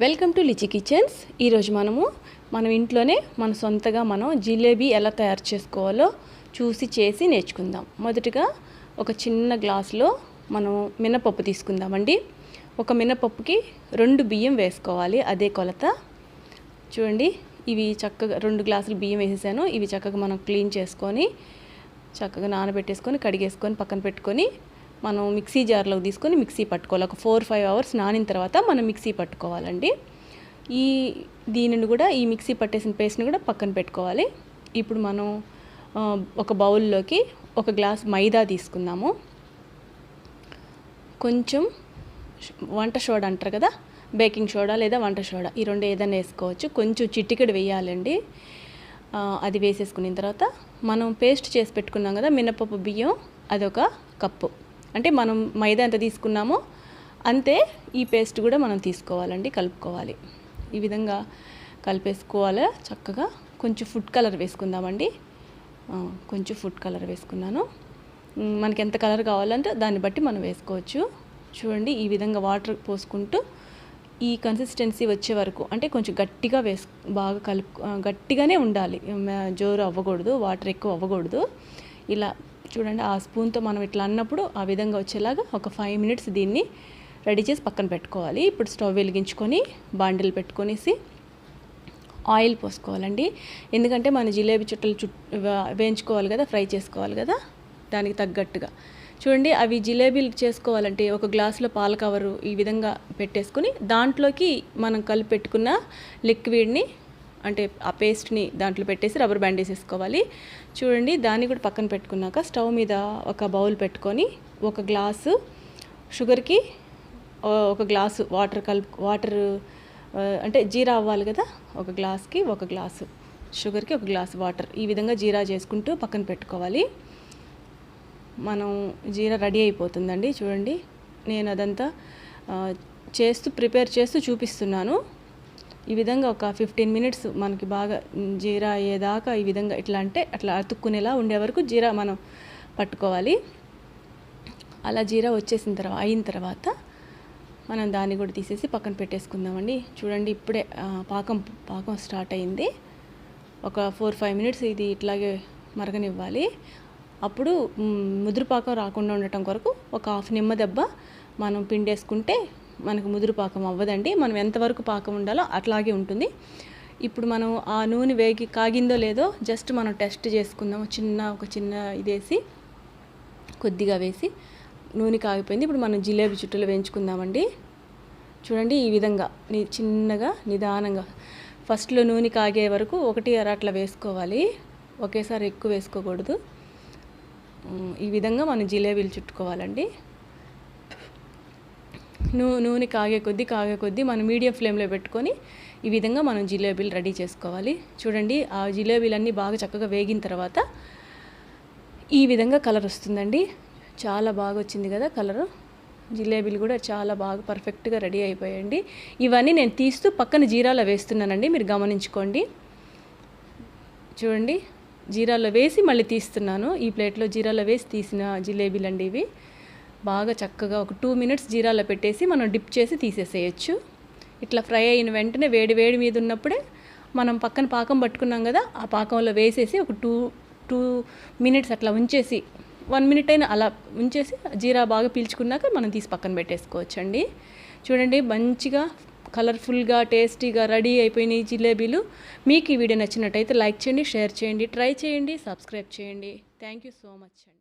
Welcome to litchi kitchens. ఈరోజు మనం ఇంట్లోనే మన సొంతగా జిలేబీ ఎలా తయారు చేసుకోవాలో చూసి చేసి నేర్చుకుందాం. మొదటగా ఒక చిన్న గ్లాసులో మనం మినపప్పు తీసుకుందామండి. ఒక మినపప్పుకి 2 బియ్యం వేసుకోవాలి, అదే కొలత. చూడండి, ఇవి చక్కగా 2 గ్లాసులు బియ్యం వేసేసాను. ఇవి చక్కగా మనం క్లీన్ చేసుకొని చక్కగా నానబెట్టేసుకొని కడిగేసుకొని పక్కన పెట్టుకొని మనం మిక్సీ జార్లోకి తీసుకొని మిక్సీ పట్టుకోవాలి. ఒక 4-5 అవర్స్ నానిన తర్వాత మనం మిక్సీ పట్టుకోవాలండి. దీనిని కూడా ఈ మిక్సీ పట్టేసిన పేస్ట్ని కూడా పక్కన పెట్టుకోవాలి. ఇప్పుడు మనం ఒక బౌల్లోకి 1 గ్లాస్ మైదా తీసుకుందాము. కొంచెం వంట సోడా అంటారు కదా, బేకింగ్ సోడా లేదా వంట సోడా, ఈ రెండు ఏదైనా వేసుకోవచ్చు. కొంచెం చిటికెడు వేయాలండి. అది వేసేసుకున్న తర్వాత మనం పేస్ట్ చేసి పెట్టుకున్నాం కదా మినపప్పు బియ్యం, అదొక కప్పు. అంటే మనం మైదా ఎంత తీసుకున్నామో అంతే ఈ పేస్ట్ కూడా మనం తీసుకోవాలండి, కలుపుకోవాలి. ఈ విధంగా కలిపేసుకోవాలి చక్కగా. కొంచెం ఫుడ్ కలర్ వేసుకుందామండి. కొంచెం ఫుడ్ కలర్ వేసుకున్నాను. మనకి ఎంత కలర్ కావాలంటే దాన్ని బట్టి మనం వేసుకోవచ్చు. చూడండి, ఈ విధంగా వాటర్ పోసుకుంటూ ఈ కన్సిస్టెన్సీ వచ్చే వరకు, అంటే కొంచెం గట్టిగా బాగా గట్టిగానే ఉండాలి, జోరు అవ్వకూడదు, వాటర్ ఎక్కువ అవ్వకూడదు. ఇలా చూడండి, ఆ స్పూన్తో మనం ఇట్లా అన్నప్పుడు ఆ విధంగా వచ్చేలాగా ఒక 5 మినిట్స్ దీన్ని రెడీ చేసి పక్కన పెట్టుకోవాలి. ఇప్పుడు స్టవ్ వెలిగించుకొని బాండిల్ పెట్టుకొనేసి ఆయిల్ పోసుకోవాలండి. ఎందుకంటే మన జిలేబీ చుట్టలు వేయించుకోవాలి కదా, ఫ్రై చేసుకోవాలి కదా, దానికి తగ్గట్టుగా. చూడండి, అవి జిలేబీలు చేసుకోవాలంటే ఒక గ్లాసులో పాల కవరు ఈ విధంగా పెట్టేసుకొని దాంట్లోకి మనం కలిపి పెట్టుకున్న లిక్విడ్ని, అంటే ఆ పేస్ట్ని దాంట్లో పెట్టేసి రబ్బర్ బ్యాండ్ వేసేసుకోవాలి. చూడండి, దాన్ని కూడా పక్కన పెట్టుకున్నాక స్టవ్ మీద ఒక బౌల్ పెట్టుకొని 1 గ్లాసు షుగర్కి 1 గ్లాసు వాటర్ అంటే జీరా అవ్వాలి కదా, 1 గ్లాస్కి 1 గ్లాసు షుగర్కి 1 గ్లాసు వాటర్, ఈ విధంగా జీరా చేసుకుంటూ పక్కన పెట్టుకోవాలి. మనం జీరా రెడీ అయిపోతుందండి. చూడండి, నేను అదంతా ప్రిపేర్ చేస్తూ చూపిస్తున్నాను. ఈ విధంగా ఒక 15 మినిట్స్ మనకి బాగా జీరా అయ్యేదాకా ఈ విధంగా ఇట్లా అంటే అట్లా అతుక్కునేలా ఉండే వరకు జీరా మనం పట్టుకోవాలి. అలా జీరా అయిన తర్వాత మనం దాన్ని కూడా తీసేసి పక్కన పెట్టేసుకుందామండి. చూడండి, ఇప్పుడే పాకం స్టార్ట్ అయింది. ఒక 4-5 మినిట్స్ ఇది ఇట్లాగే మరగనివ్వాలి. అప్పుడు ముదురు పాకం రాకుండా ఉండటం కొరకు ఒక 1/2 నిమ్మ దెబ్బ మనం పిండేసుకుంటే మనకు ముదురు పాకం అవ్వదండి. మనం ఎంతవరకు పాకం ఉండాలో అట్లాగే ఉంటుంది. ఇప్పుడు మనం ఆ నూనె కాగిందో లేదో జస్ట్ మనం టెస్ట్ చేసుకుందాం. ఒక చిన్న ఇదేసి కొద్దిగా వేసి నూనె కాగిపోయింది. ఇప్పుడు మనం జిలేబీ చుట్టలు వేయించుకుందామండి. చూడండి, ఈ విధంగా చిన్నగా నిదానంగా ఫస్ట్లో నూనె కాగే వరకు 1 అట్లా వేసుకోవాలి, ఒకేసారి ఎక్కువ వేసుకోకూడదు. ఈ విధంగా మనం జిలేబీలు చుట్టుకోవాలండి. నూనె కాగే కొద్దీ మనం మీడియం ఫ్లేమ్లో పెట్టుకొని ఈ విధంగా మనం జిలేబీలు రెడీ చేసుకోవాలి. చూడండి, ఆ జిలేబీలన్నీ బాగా చక్కగా వేగిన తర్వాత ఈ విధంగా కలర్ వస్తుందండి. చాలా బాగా వచ్చింది కదా కలరు. జిలేబీలు కూడా చాలా బాగా పర్ఫెక్ట్గా రెడీ అయిపోయాయండి. ఇవన్నీ నేను తీస్తూ పక్కన జీరాలో వేస్తున్నానండి, మీరు గమనించుకోండి. చూడండి, జీరాలో వేసి మళ్ళీ తీస్తున్నాను. ఈ ప్లేట్లో జీరాలో వేసి తీసిన జిలేబీలు అండి ఇవి. బాగా చక్కగా ఒక 2 మినిట్స్ జీరాలో పెట్టేసి మనం డిప్ చేసి తీసేసేయచ్చు. ఇట్లా ఫ్రై అయిన వెంటనే వేడి మీద ఉన్నప్పుడే మనం పక్కన పాకం పట్టుకున్నాం కదా, ఆ పాకంలో వేసేసి ఒక 2 మినిట్స్ అట్లా ఉంచేసి 1 మినిట్ అయినా అలా ఉంచేసి జీరా బాగా పీల్చుకున్నాక మనం తీసి పక్కన పెట్టేసుకోవచ్చు అండి. చూడండి, మంచిగా కలర్ఫుల్గా టేస్టీగా రెడీ అయిపోయినాయి జిలేబీలు. మీకు ఈ వీడియో నచ్చినట్టయితే లైక్ చేయండి, షేర్ చేయండి, ట్రై చేయండి, సబ్స్క్రైబ్ చేయండి. థ్యాంక్ యూ సో మచ్ అండి.